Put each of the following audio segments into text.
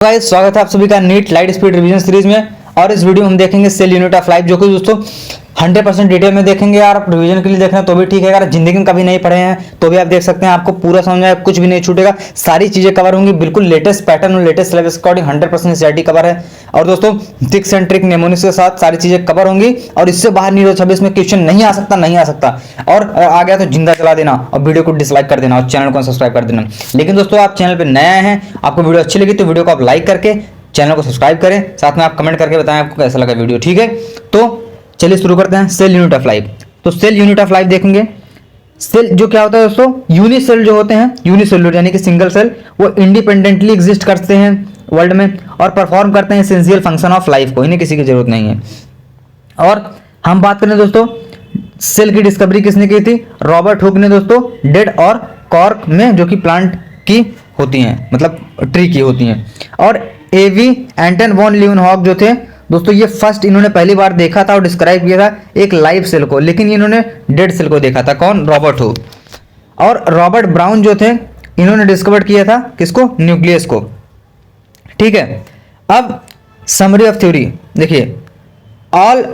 Guys स्वागत है आप सभी का NEET light speed revision series में। और इस वीडियो में हम देखेंगे सेल यूनिट ऑफ लाइफ, जो कि दोस्तों 100% डिटेल में देखेंगे। यार आप रिवीजन के लिए देख रहे हैं तो भी ठीक है, अगर जिंदगी में कभी नहीं पढ़े हैं तो भी आप देख सकते हैं, आपको पूरा समझ में कुछ भी नहीं छूटेगा। सारी चीजें कवर होंगी, बिल्कुल लेटेस्ट पैटर्न और latest syllabus according 100% CRT cover है। और दोस्तों टिक्स एंड ट्रिक नेमोनिक्स के साथ सारी चीजें कवर होंगी और इससे बाहर नीट 26 में क्वेश्चन नहीं आ सकता। और आ गया तो जिंदा चला देना और वीडियो को डिसलाइक कर देना और चैनल को सब्सक्राइब कर देना। लेकिन दोस्तों आप चैनल पर नया हैं, आपको वीडियो अच्छी लगी तो वीडियो को आप लाइक करके चैनल को सब्सक्राइब करें, साथ में आप कमेंट करके बताएं आपको कैसा लगा वीडियो। ठीक है, तो चलिए शुरू करते हैं। सेल यूनिट ऑफ लाइफ, तो सेल यूनिट ऑफ लाइफ देखेंगे। सेल जो क्या होता है दोस्तों, यूनिसेल जो होते हैं, यूनिसेलुलर यानी कि सिंगल सेल, वो इंडिपेंडेंटली एग्जिस्ट करते हैं वर्ल्ड में और परफॉर्म करते हैं एसेंशियल फंक्शन ऑफ लाइफ को, इन्हें किसी की जरूरत नहीं है। और हम बात करें दोस्तों, सेल की डिस्कवरी किसने की थी? रॉबर्ट हुक ने दोस्तों, डेड और कॉर्क में, जो कि प्लांट की होती हैं, मतलब ट्री की होती हैं। और एवी एंटन वॉन लीवनहॉक जो थे दोस्तों, ये फर्स्ट इन्होंने पहली बार देखा था और डिस्क्राइब किया था एक लाइव सेल को, लेकिन इन्होंने डेड सेल को देखा था। कौन? Robert Hooke. और रॉबर्ट ब्राउन जो थे, इन्होंने डिस्कवर किया था किसको? न्यूक्लियस को। ठीक है, अब समरी ऑफ थ्योरी देखिए। ऑल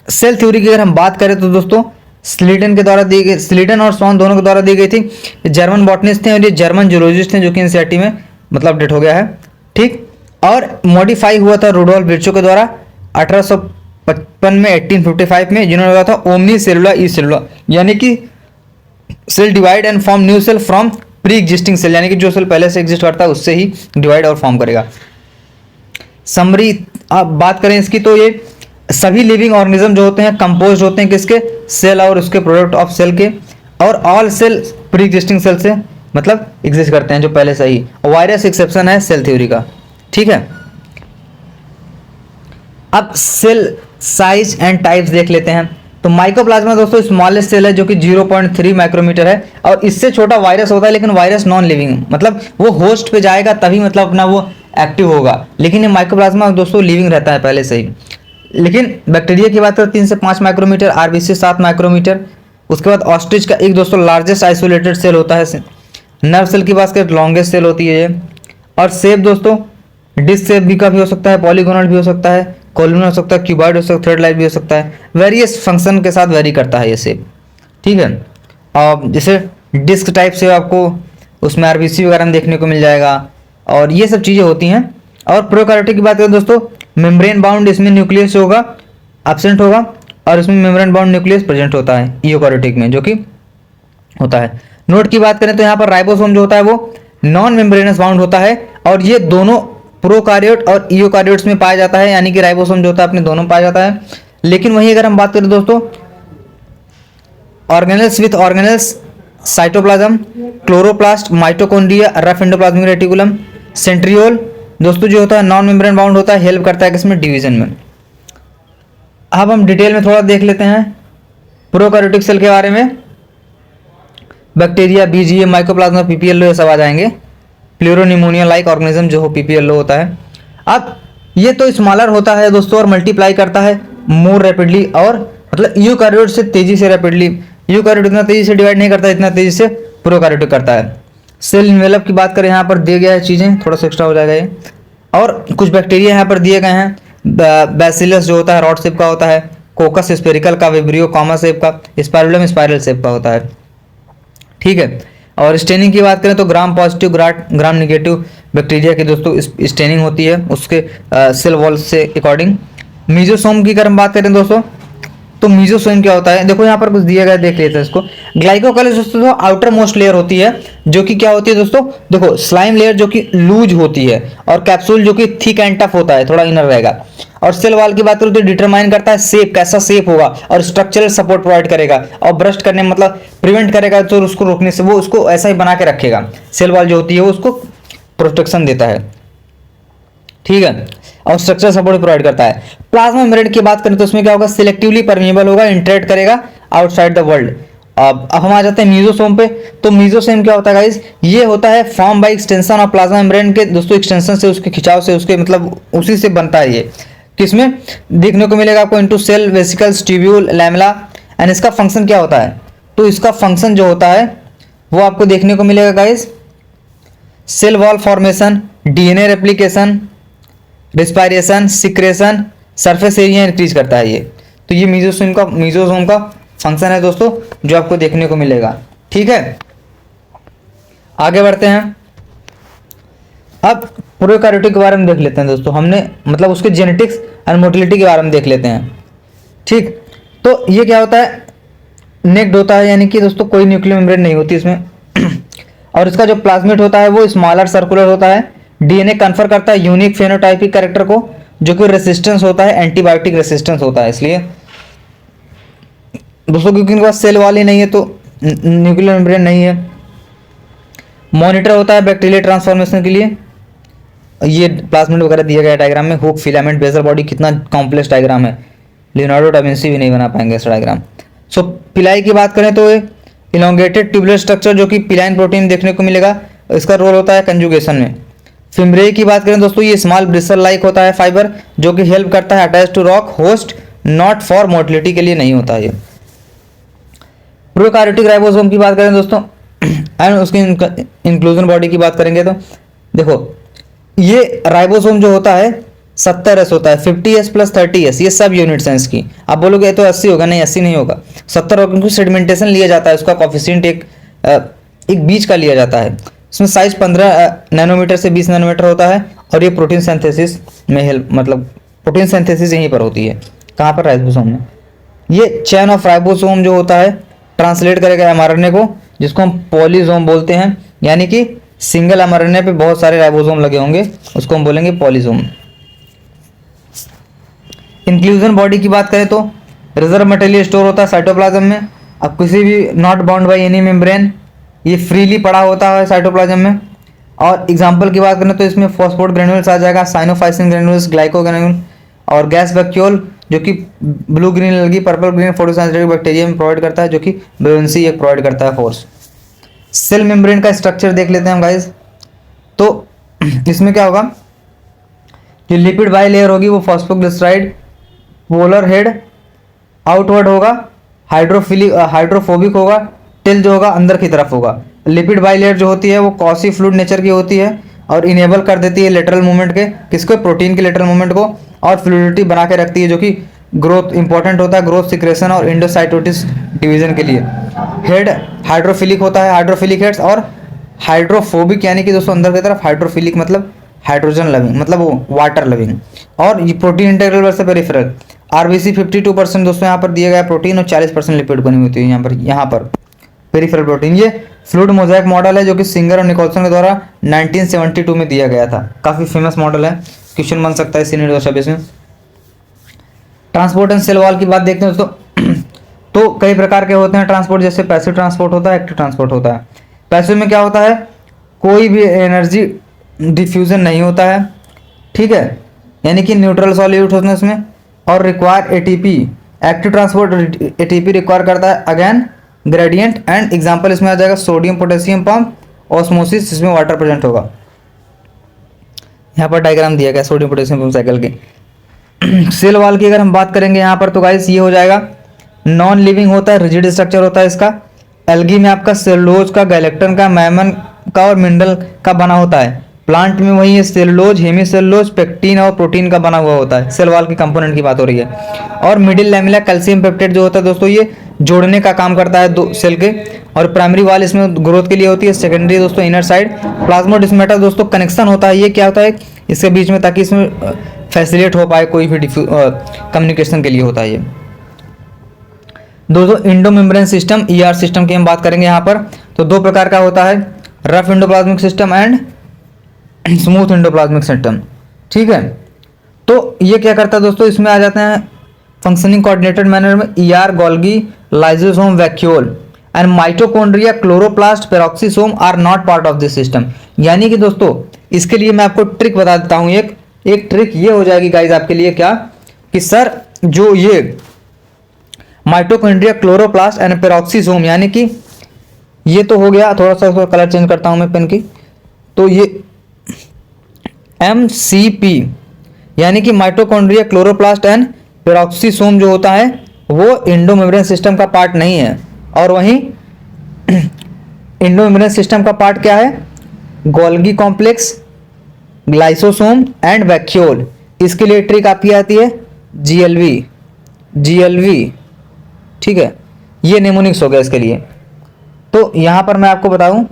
सेल थ्योरी की अगर हम बात करें तो दोस्तों स्लीटन के द्वारा दी गई, स्लीटन और स्वॉन दोनों के द्वारा दी गई थी। जर्मन बॉटनिस्ट थे और ये जर्मन जूलॉजिस्ट थे, जो कि एनसीईआरटी में मतलब अपडेट हो गया है। ठीक, और मॉडिफाई हुआ था रुडोल्फ विर्चो के द्वारा 1855 में, 1855 में, जिन्होंने बताया था ओमनी सेलुलर ई सेलुलर, यानी कि cell divide and form new cell from pre existing cell, यानी कि जो सेल पहले से एग्जिस्ट करता है उससे ही डिवाइड और फॉर्म करेगा। समरी आप बात करें इसकी, तो ये सभी लिविंग ऑर्गेनिज्म जो होते हैं कंपोज होते हैं किसके? सेल और उसके प्रोडक्ट ऑफ सेल के। और all cell pre existing cell से मतलब एग्जिस्ट करते हैं जो पहले से ही। वायरस एक्सेप्शन है सेल थ्योरी का। ठीक है, अब सेल साइज एंड टाइप्स देख लेते हैं। तो माइकोप्लाज्मा दोस्तों स्मॉलेस्ट सेल है, जो कि 0.3 माइक्रोमीटर है, और इससे छोटा वायरस होता है, लेकिन वायरस नॉन लिविंग, मतलब वो होस्ट पे जाएगा तभी मतलब अपना वो एक्टिव होगा। लेकिन ये माइकोप्लाज्मा दोस्तों लिविंग रहता है पहले से ही। लेकिन बैक्टीरिया की बात करें 3 से 5 माइक्रोमीटर, आरबीसी 7 माइक्रोमीटर। उसके बाद ऑस्ट्रिच का एक दोस्तों लार्जेस्ट आइसोलेटेड सेल होता है। नर्व सेल की बात करें लॉन्गेस्ट सेल होती है ये। और शेप दोस्तों डिस्क शेप भी का भी हो सकता है, पॉलीगोनल भी हो सकता है, कोलुनर हो सकता है, क्यूबॉइड हो सकता है, थ्रेड लाइक भी हो सकता है। वेरियस फंक्शन के साथ वेरी करता है ये शेप। ठीक है, और जैसे डिस्क टाइप से आपको उसमें आरबीसी वगैरह में देखने को मिल जाएगा, और ये सब चीज़ें होती हैं। और प्रोकैरियोटिक की बात करें दोस्तों, मेम्ब्रेन बाउंड इसमें न्यूक्लियस होगा, एब्सेंट होगा, और इसमें मेम्ब्रेन बाउंड न्यूक्लियस प्रेजेंट होता है यूकैरियोटिक में, जो कि होता है। नोट की बात करें तो यहाँ पर राइबोसोम जो होता है वो नॉन मेम्ब्रेनस बाउंड होता है, और ये दोनों प्रोकैरियोट और यूकैरियोट्स में पाया जाता है, यानी कि राइबोसोम जो होता है अपने दोनों पाया जाता है। लेकिन वहीं अगर हम बात करें दोस्तों organelles with organelles, cytoplasm, chloroplast, mitochondria, rough endoplasmic reticulum, centriole दोस्तों जो होता है नॉन मेम्ब्रेन बाउंड होता है, हेल्प करता है किसमें? डिवीजन में। अब हम डिटेल में थोड़ा देख लेते हैं प्रोकैरियोटिक सेल के बारे में। बैक्टीरिया, बीजीए, माइकोप्लाज्मा, पीपीएलओ, ये सब आ जाएंगे। प्लूरोनिमोनिया लाइक ऑर्गेनिज्म जो हो पीपीएलओ होता है। अब ये तो स्मॉलर होता है दोस्तों और मल्टीप्लाई करता है मोर रैपिडली, और मतलब यूकैरियोट से तेजी से रैपिडली। यूकैरियोट इतना तेजी से डिवाइड नहीं करता इतना तेजी से प्रोकैरियोटिक करता है। सेल इन्वेलप की बात करें, यहाँ पर दिए गया है चीज़ें, थोड़ा सा एक्स्ट्रा हो जाएगा ये। और कुछ बैक्टीरिया यहाँ पर दिए गए हैं। बैसिलस जो होता है रॉड शेप का होता है, कोकस स्पेरिकल का, विब्रियो कॉमा शेप का, स्पाइरुलम स्पाइरल शेप का होता है। ठीक है, और स्टेनिंग की बात करें तो gram positive gram negative bacteria की दोस्तों स्टेनिंग होती है उसके सेल वॉल से अकॉर्डिंग। मीजोसोम की अगर हम बात करें दोस्तों, तो मीजोसोम क्या होता है? देखो यहाँ पर कुछ दिया गया, देख लेते हैं इसको। ग्लाइकोकाइलिस दोस्तों आउटर मोस्ट लेयर होती है, जो कि क्या होती है दोस्तों, देखो स्लाइम लेयर जो कि लूज होती है, और कैप्सूल जो कि थिक एंड टफ होता है, थोड़ा इनर रहेगा। और सेल वॉल की बात करें तो डिटरमाइन करता है शेप, कैसा शेप होगा, और स्ट्रक्चरल सपोर्ट प्रोवाइड करेगा, और ब्रस्ट करने मतलब प्रिवेंट करेगा तो उसको रोकने से, वो उसको ऐसा ही बना के रखेगा। सेल वॉल जो होती है वो उसको प्रोटेक्शन देता है। ठीक है, और स्ट्रक्चर सपोर्ट प्रोवाइड करता है। प्लाज्मा मेम्ब्रेन की बात करें तो उसमें क्या होगा? सिलेक्टिवली परमेबल होगा, इंटरेक्ट करेगा आउटसाइड द वर्ल्ड। अब हम आ जाते हैं मीजोसोम पे। तो मीजोसोम क्या होता है गाइस? ये होता है form by extension of plasma membrane के दोस्तों, एक्सटेंशन से, उसके खिंचाव से, उसके मतलब उसी से बनता है ये। किसमें देखने को मिलेगा आपको? Into cell, vesicles, tubule, lamella. And इसका फंक्शन क्या होता है? तो इसका फंक्शन जो होता है वो आपको देखने को मिलेगा guys, cell wall formation, DNA replication, respiration, secretion, surface area increase करता है ये। तो ये मीजोसोम का फंक्शन है दोस्तों, जो आपको देखने को मिलेगा। ठीक है, आगे बढ़ते हैं। अब प्रोकैरियोटिक के बारे में देख लेते हैं दोस्तों। हमने मतलब उसके जेनेटिक्स एंड मोटिलिटी के बारे में देख लेते हैं। ठीक, तो ये क्या होता है, नेक्ड होता है, यानी कि दोस्तों कोई न्यूक्लियर मेम्ब्रेन नहीं होती इसमें और इसका जो प्लाज्मिड होता है वो स्मॉलर सर्कुलर होता है। डीएनए कन्फर करता है यूनिक फेनोटाइपिक कैरेक्टर को, जो कि रेसिस्टेंस होता है, एंटीबायोटिक रेसिस्टेंस होता है। इसलिए दोस्तों क्योंकि इनके पास सेल वॉल ही नहीं है तो न्यूक्लियर मेम्ब्रेन नहीं है। मॉनिटर होता है बैक्टीरियल ट्रांसफॉर्मेशन के लिए। ये प्लाज्मिड वगैरह दिया गया डायग्राम में। हुक, फिलामेंट, बेसल बॉडी, कितना कॉम्प्लेक्स डायग्राम है, लियोनार्डो डा विंची भी नहीं बना पाएंगे ऐसा डायग्राम। सो पिलाई की बात करें तो इलोंगेटेड ट्यूबुलर स्ट्रक्चर, जो कि पिलाइन प्रोटीन देखने को मिलेगा, इसका रोल होता है कंजुगेशन में। फिम्ब्रे की बात करें दोस्तों, ये स्मॉल ब्रिसल लाइक होता है फाइबर, जो कि हेल्प करता है attach to rock host, not for motility के लिए नहीं होता है। प्रोकैरियोटिक राइबोसोम की बात करें दोस्तों एंड उसकी इंक्लूजन बॉडी की बात करेंगे तो देखो, ये राइबोसोम जो होता है 70S होता है, 50S प्लस 30S, ये सब यूनिट्स हैं इसकी। आप बोलोगे तो 80 होगा, नहीं 80 नहीं होगा, 70 होगा, क्योंकि सेडिमेंटेशन लिया जाता है, उसका कॉफिशिएंट एक बीच का लिया जाता है। इसमें साइज 15 नैनोमीटर से 20 नैनोमीटर होता है और ये प्रोटीन सिंथेसिस में हेल्प, मतलब प्रोटीन सिंथेसिस यहीं पर होती है। कहाँ पर, राइबोसोम में। ये चेन ऑफ राइबोसोम जो होता है ट्रांसलेट करेगा एमआरएनए को, जिसको हम पॉलीसोम बोलते हैं, यानी कि सिंगल एमआरएनए पे बहुत सारे राइबोसोम लगे होंगे, उसको हम बोलेंगे पॉलीसोम। इंक्लूजन बॉडी की बात करें तो रिजर्व मटेरियल स्टोर होता है साइटोप्लाज्म में। अब किसी भी not bound by any membrane, ये फ्रीली पड़ा होता है साइटोप्लाज्म में। और एग्जांपल की बात करें तो इसमें फॉस्फोड ग्रेन्यूल्स आ जाएगा, साइनोफाइसिन ग्रेन्यूल्स, ग्लाइकोग्रेन्यूल और गैस वैक्यूल, जो कि blue green algae, purple green photosynthetic bacteria में प्रोवाइड करता है, जो कि ब्रुएंसी एक प्रोवाइड करता है फोर्स। सेल मेम्ब्रेन का स्ट्रक्चर देख लेते हैं हम गाइस। तो इसमें क्या होगा, जो लिपिड बाई लेयर होगी वो फॉस्फोग्लिसराइड पोलर हेड आउटवर्ड होगा, हाइड्रोफोबिक होगा, टेल जो होगा अंदर की तरफ होगा। लिपिड बाई लेयर जो होती है वो कॉसी फ्लूइड नेचर की होती है और इनेबल कर देती है लेटरल मूवमेंट के, किसको, प्रोटीन के लेटरल मूवमेंट को, और फ्लूइडिटी बना के रखती है, जो कि ग्रोथ इंपॉर्टेंट होता है, ग्रोथ सिक्रेशन और इंडोसाइटोसिस डिवीजन के लिए। हेड हाइड्रोफिलिक होता है, हाइड्रोफिलिक हेड्स, और हाइड्रोफोबिक यानी कि दोस्तों अंदर की तरफ, हाइड्रोफिलिक मतलब हाइड्रोजन लविंग, मतलब वो वाटर लविंग, और ये protein integral versus peripheral. RBC 52% दोस्तों यहाँ पर दिया गया प्रोटीन और 40% लिपिड बनी होती है यहाँ पर पेरिफेरल प्रोटीन। ये फ्लूइड मोजाइक मॉडल है, जो कि सिंगर और निकोलसन के द्वारा 1972 में दिया गया था। काफ़ी फेमस मॉडल है, क्वेश्चन बन सकता है सीनियर दोस्तों इसमें। ट्रांसपोर्ट एंड सेल वॉल की बात देखते हैं दोस्तों। तो कई प्रकार के होते हैं ट्रांसपोर्ट, जैसे पैसिव ट्रांसपोर्ट होता है, एक्टिव ट्रांसपोर्ट होता है। पैसिव में क्या होता है, कोई भी एनर्जी डिफ्यूजन नहीं होता है, ठीक है, यानी कि न्यूट्रल सॉल्यूट होते हैं इसमें, और require ATP. Active transport ATP require करता है, अगेन ग्रेडियंट, एंड एग्जांपल इसमें आ जाएगा सोडियम पोटेशियम पंप, ऑस्मोसिस, जिसमें वाटर प्रेजेंट होगा। यहाँ पर डायग्राम दिया गया सोडियम पोटेशियम पंप साइकिल की। सेल वॉल की अगर हम बात करेंगे यहाँ पर तो गाइस ये हो जाएगा, नॉन लिविंग होता है, रिजिड स्ट्रक्चर होता है इसका। एल्गी में आपका सेलुलोज का, गैलेक्टन का, मैमन का और मिनरल का बना होता है। प्लांट में वही है, सेलुलोज, हेमीसेलुलोज, पेक्टिन और प्रोटीन का बना हुआ होता है। सेल वॉल की कंपोनेंट की बात हो रही है। और मिडिल लैमेला कैल्शियम पेप्टाइड जो होता है दोस्तों, ये जोड़ने का काम करता है दो सेल के। और प्राइमरी वॉल इसमें ग्रोथ के लिए होती है, सेकेंडरी दोस्तों इनर साइड। प्लाज्मोडेस्माटा दोस्तों कनेक्शन होता है, ये क्या होता है इसके बीच में, ताकि इसमें फैसिलिटेट हो पाए कोई भी कम्युनिकेशन के लिए होता है ये। दोस्तों Indo membrane system, ER system की हम बात करेंगे यहाँ पर। तो दो प्रकार का होता है, rough endoplasmic system and smooth endoplasmic system, ठीक है। तो ये क्या करता है दोस्तों, इसमें आ जाते हैं फंक्शनिंग कोऑर्डिनेटेड मैनर में ER, Golgi, lysosome, vacuole and mitochondria, chloroplast, peroxisome are not part of this system. यानी कि दोस्तों इसके लिए मैं आपको ट्रिक बता देता हूँ। एक ट्रिक ये हो जाएगी गाइज आपके लिए, क्या कि सर जो ये माइटोकॉन्ड्रिया, क्लोरोप्लास्ट एंड पेरोक्सीसोम, यानी कि ये तो हो गया, थोड़ा सा उसका कलर चेंज करता हूं मैं पेन की, तो ये MCP यानी कि माइटोकॉन्ड्रिया, क्लोरोप्लास्ट एंड पेरोक्सीसोम जो होता है वो इंडो मेम्ब्रेन सिस्टम का पार्ट नहीं है। और वहीं इंडो मेम्ब्रेन सिस्टम का पार्ट क्या है, गोल्गी कॉम्प्लेक्स, ग्लाइसोसोम एंड वैक्यूल। इसके लिए ट्रिक आपकी आती है GLV, ठीक है, ये नेमोनिक्स हो गया इसके लिए। तो यहाँ पर मैं आपको बताऊं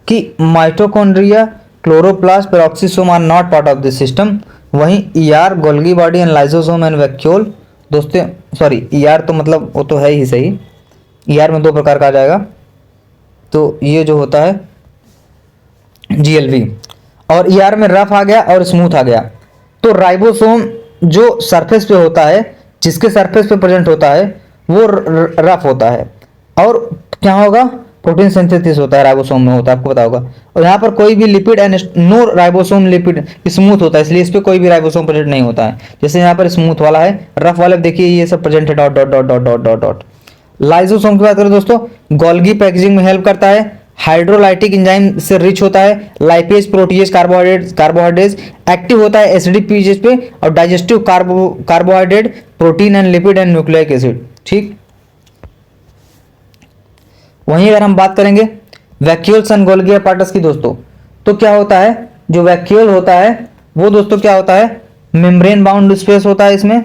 कि mitochondria, chloroplast, peroxisome are not part of this system. वहीं ER, Golgi body and lysosome and vacuole दोस्तों, सॉरी ER तो मतलब वो तो है ही सही, ER में 2 प्रकार का आ जाएगा। तो ये जो होता है GLV, और ER में रफ आ गया और स्मूथ आ गया। तो राइबोसोम जो सरफेस पे होता है, जिसके सरफेस पे प्रेजेंट होता है वो रफ होता है, और क्या होगा, प्रोटीन सिंथेसिस होता है राइबोसोम में होता है, आपको पता होगा। और यहाँ पर कोई भी lipid and no ribosome lipid smooth होता है, इसलिए इस पर कोई भी राइबोसोम प्रेजेंट नहीं होता है। जैसे यहाँ पर स्मूथ वाला है, रफ वाले देखिए ये सब प्रेजेंट है, dot dot dot dot dot dot dot. Lysosome की बात करें दोस्तों, गोल्गी पैकेजिंग में हेल्प करता है, हाइड्रोलाइटिक एंजाइम से रिच होता है, लाइपेज, प्रोटीएज, कार्बोहाइड्रेट्स, एक्टिव होता है एसिडिक पीएच पे, और digestive carbohydrate, protein and lipid and nucleic acid, ठीक। वहीं अगर हम बात करेंगे वैक्यूल्स एंड गोल्गी एपार्टस की दोस्तों, तो क्या होता है, जो वैक्यूल होता है वो दोस्तों क्या होता है, मेम्ब्रेन बाउंड स्पेस होता है इसमें,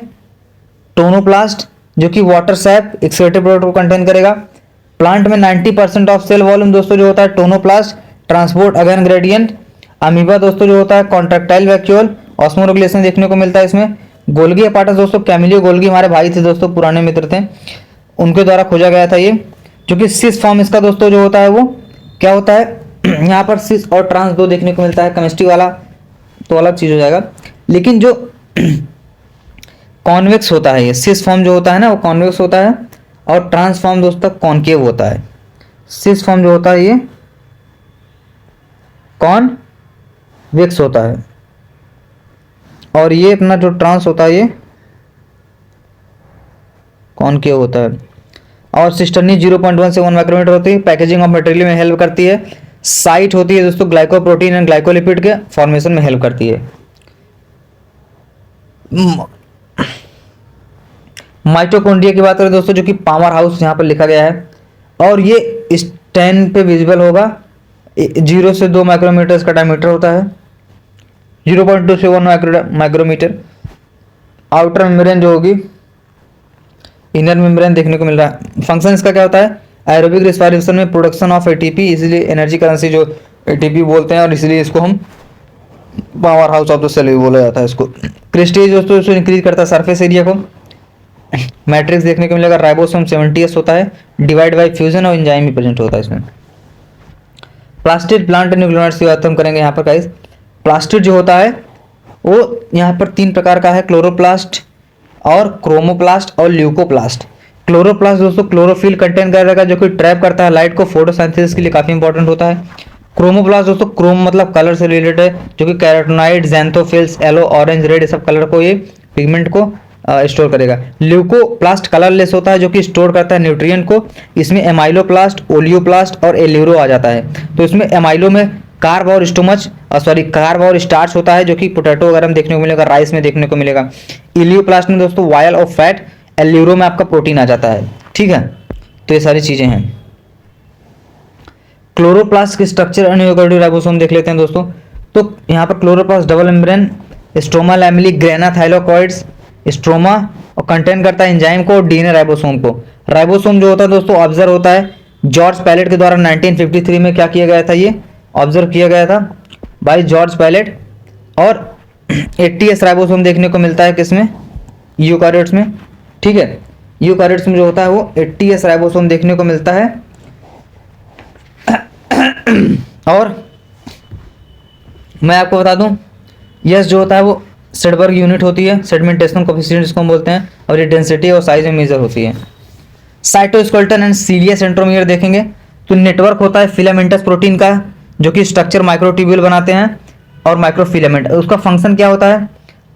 टोनोप्लास्ट जो कि वाटर सैप एक्सक्रीटरी प्रोडक्ट को कंटेन करेगा। प्लांट में 90% ऑफ सेल वॉल्यूम दोस्तों जो होता है tonoplast, transport again gradient. Amoeba दोस्तों जो होता है कॉन्ट्रैक्टाइल वैक्यूल, ऑस्मोरेगुलेशन देखने को मिलता है इसमें। गोल्गी एपार्टस दोस्तों, कैमिलियो गोल्गी हमारे भाई थे दोस्तों, पुराने मित्र थे, उनके द्वारा खोजा गया था ये, जो कि सिस फॉर्म इसका दोस्तों जो होता है वो क्या होता है, यहाँ पर सिस और ट्रांस 2 देखने को मिलता है। केमिस्ट्री वाला तो अलग चीज हो जाएगा, लेकिन जो कॉन्वेक्स होता है, ये सिस फॉर्म जो होता है ना वो कॉन्वेक्स होता है, और ट्रांस फॉर्म दोस्तों कॉनकेव होता है। सिस फॉर्म जो होता है ये कॉन्वेक्स होता है, और ये अपना जो ट्रांस होता है ये कॉनकेव होता है। और सिस्टर्नी 0.1 से 1 माइक्रोमीटर होती है, पैकेजिंग ऑफ मटेरियल में हेल्प करती है। साइट होती है दोस्तों ग्लाइकोप्रोटीन एंड ग्लाइकोलिपिड के फॉर्मेशन में हेल्प करती है। माइटोकॉन्ड्रिया की बात करें दोस्तों, जो कि पावर हाउस यहाँ पर लिखा गया है, और ये स्टैंड पे विजिबल होगा। 0 से 2 माइक्रोमीटर इसका डायमीटर होता है, 0.2 से 1 माइक्रोमीटर। आउटर मेम्ब्रेन जो होगी, इनर मेम्ब्रेन देखने को मिल रहा है। फंक्शन इसका क्या होता है, एरोबिक रेस्पिरेशन में प्रोडक्शन ऑफ एटीपी, इसलिए एनर्जी करेंसी जो एटीपी बोलते हैं, और इसलिए इसको हम power house of the cell भी बोला जाता है इसको। क्रिस्टेज दोस्तों इसको इंक्रीज करता है सरफेस एरिया को। मैट्रिक्स देखने को मिलेगा, राइबोसोम 70s होता है, डिवाइड बाय फ्यूजन और एंजाइम भी प्रेजेंट होता है इसमें। प्लास्टिड प्लांट न्यूक्लियोटाइड्स की बात हम करेंगे यहाँ पर गाइस। प्लास्टिड जो होता है वो यहाँ पर 3 प्रकार का है, क्लोरोप्लास्ट और क्रोमोप्लास्ट और ल्यूकोप्लास्ट। क्लोरोप्लास्ट दोस्तों क्लोरोफिल कंटेन करेगा, जो कि ट्रैप करता है लाइट को, फोटोसिंथेसिस के लिए काफी इंपॉर्टेंट होता है। क्रोमोप्लास्ट दोस्तों, क्रोम मतलब कलर से रिलेटेड है, जो कि कैरोटिनॉइड, ज़ैंथोफिल्स, येलो, ऑरेंज, रेड, सब कलर को, ये पिगमेंट को स्टोर करेगा। ल्यूकोप्लास्ट कलरलेस होता है, जो कि स्टोर करता है न्यूट्रिएंट को। इसमें एमाइलोप्लास्ट, ओलियोप्लास्ट और एल्यूरो आ जाता है। तो इसमें एमाइलो में कार्ब और कार्ब और स्टार्च होता है, जो कि पोटैटो वगैरह में देखने को मिलेगा, राइस में देखने को मिलेगा। इलियोप्लास्ट में दोस्तों वायल और फैट, एल्यूरो में आपका प्रोटीन आ जाता है, ठीक है। तो ये सारी चीजें हैं। क्लोरोप्लास्ट के स्ट्रक्चर एंड राइबोसोम देख लेते हैं दोस्तों। तो यहाँ पर chloroplast double membrane, stroma lamellae, grana thylakoids, stroma, और कंटेन करता है एंजाइम को और डीएनए राइबोसोम को। राइबोसोम जो होता है दोस्तों ऑब्जर्व होता है जॉर्ज पैलेट के द्वारा 1953 में क्या किया गया था, ये ऑब्जर्व किया गया था बाय जॉर्ज पैलेट। और 80s राइबोसोम देखने को मिलता है किसमें, यूकारियोट्स में, ठीक है। यूकारियोट्स में जो होता है वो 80s राइबोसोम देखने को मिलता है। और मैं आपको बता दूं, यस जो होता है वो सेडबर्ग यूनिट होती है, सेडिमेंटेशन कोएफिशिएंट जिसको हम बोलते हैं, और ये डेंसिटी और साइज में मेजर होती है। साइटोस्केलेटन एंड सीलिया सेंट्रोमियर देखेंगे तो नेटवर्क होता है फिलामेंटस प्रोटीन का, जो कि स्ट्रक्चर माइक्रोट्यूब्यूल बनाते हैं, और माइक्रोफिलामेंट। उसका फंक्शन क्या होता है,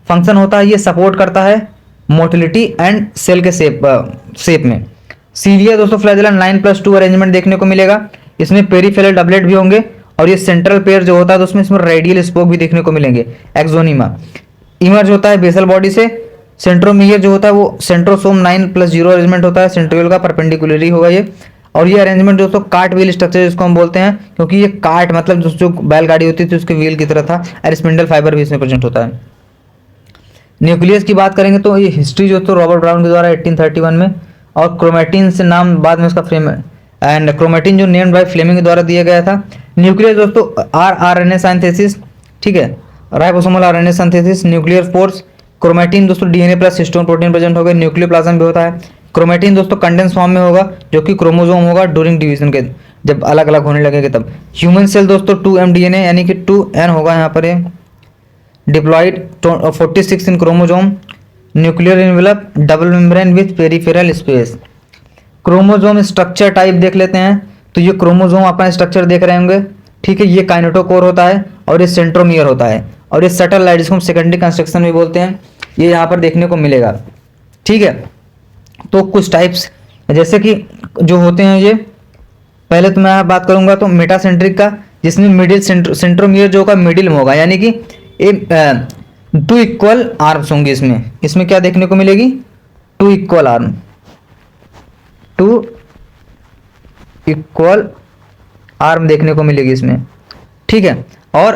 फंक्शन होता है ये सपोर्ट करता है मोटिलिटी एंड सेल के शेप में। सीलिया दोस्तों फ्लैजेलन 9+2 अरेंजमेंट देखने को मिलेगा। इसमें पेरिफेरल डबलेट भी होंगे, और ये सेंट्रल पेयर जो होता है तो उसमें इसमें रेडियल स्पोक भी देखने को मिलेंगे, एक्सोनिमा। इमर्ज होता है बेसल बॉडी से। सेंट्रोमियर जो होता है वो सेंट्रोसोम 9+0 अरेंजमेंट होता है, सेंट्रियोल का परपेंडिकुलरी होगा ये। और ये अरेंजमेंट दोस्तों कार्ट व्हील स्ट्रक्चर जिसको हम बोलते हैं, क्योंकि ये कार्ट मतलब जो बैलगाड़ी होती थी उसके व्हील की तरह था, और स्पिंडल फाइबर भी इसमें प्रेजेंट होता है। न्यूक्लियस की बात करेंगे तो ये हिस्ट्री जो तो रॉबर्ट ब्राउन के द्वारा 1831 में, और क्रोमेटिन से नाम बाद में उसका फ्लेम एंड क्रोमेटिन जो नेम्ड बाय फ्लेमिंग के द्वारा दिया गया था। न्यूक्लियस दोस्तों आरएनए सिंथेसिस, ठीक है, ribosomal RNA synthesis, nuclear force. Chromatin दोस्तों DNA plus histone protein present होगा, न्यूक्लियोप्लाज्म भी होता है। क्रोमेटिन दोस्तों कंडेंस फॉर्म में होगा जो कि क्रोमोसोम होगा ड्यूरिंग डिवीजन के, जब अलग अलग होने लगेगा तब। ह्यूमन सेल दोस्तों 2m डीएनए यानी कि 2n होगा यहाँ पर, diploid 46 in chromosome, nuclear envelope, double membrane with peripheral space. Chromosome structure type देख लेते हैं, तो ये क्रोमोसोम अपना स्ट्रक्चर देख रहे होंगे, ठीक है। ये काइनेटोकोर होता है और ये सेंट्रोमियर होता है, और ये सैटेलाइट जिसको हम सेकेंडरी कंस्ट्रक्शन भी बोलते हैं, ये यहाँ पर देखने को मिलेगा, ठीक है। तो कुछ टाइप्स जैसे कि जो होते हैं, ये पहले तो मैं बात करूंगा तो मेटासेंट्रिक का, जिसमें मिडिल सेंट्रोमियर जो होगा मिडिल में होगा, यानी कि 2 इक्वल आर्म्स होंगे इसमें क्या देखने को मिलेगी, 2 इक्वल आर्म, 2 इक्वल आर्म देखने को मिलेगी इसमें, ठीक है। और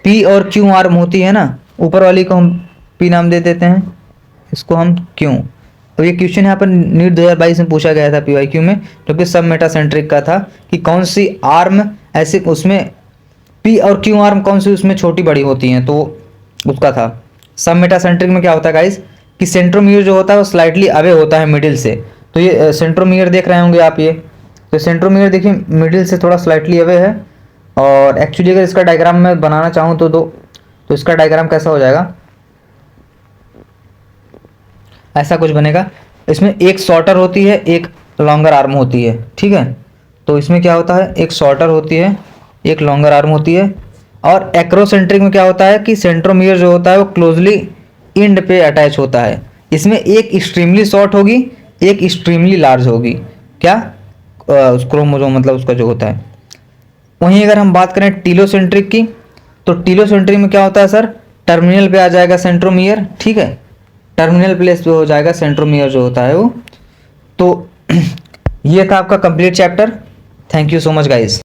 पी और क्यू आर्म होती है ना, ऊपर वाली को हम पी नाम दे देते हैं, इसको हम क्यू। अब ये क्वेश्चन यहाँ पर नीट 2022 में पूछा गया था PYQ में, जो कि सब मेटासेंट्रिक का था, कि कौन सी आर्म ऐसे उसमें पी और क्यू आर्म कौन सी उसमें छोटी बड़ी होती हैं, तो उसका था। सब मेटासेंट्रिक में क्या होता है गाइस, कि सेंट्रोमियर जो होता है वो स्लाइटली अवे होता है मिडिल से, तो ये सेंट्रोमियर देख रहे होंगे आप, ये तो सेंट्रोमियर देखिए मिडिल से थोड़ा स्लाइटली अवे है। और एक्चुअली अगर इसका डायग्राम मैं बनाना चाहूँ तो इसका डायग्राम कैसा हो जाएगा, ऐसा कुछ बनेगा। इसमें एक शॉर्टर होती है, एक लॉन्गर आर्म होती है, ठीक है। तो इसमें क्या होता है, एक शॉर्टर होती है, एक लॉन्गर आर्म होती है। और एक्रोसेंट्रिक में क्या होता है कि सेंट्रोमियर जो होता है वो क्लोजली इंड पे अटैच होता है। इसमें एक एक्सट्रीमली शॉर्ट होगी, एक एक्सट्रीमली लार्ज होगी, क्या क्रोमोसोम मतलब उसका जो होता है। वहीं अगर हम बात करें टीलोसेंट्रिक की, तो टीलोसेंट्रिक में क्या होता है सर, टर्मिनल पे आ जाएगा सेंट्रोमियर, ठीक है, टर्मिनल प्लेस पे हो जाएगा सेंट्रोमियर जो होता है वो। तो ये था आपका complete chapter. Thank you so much guys.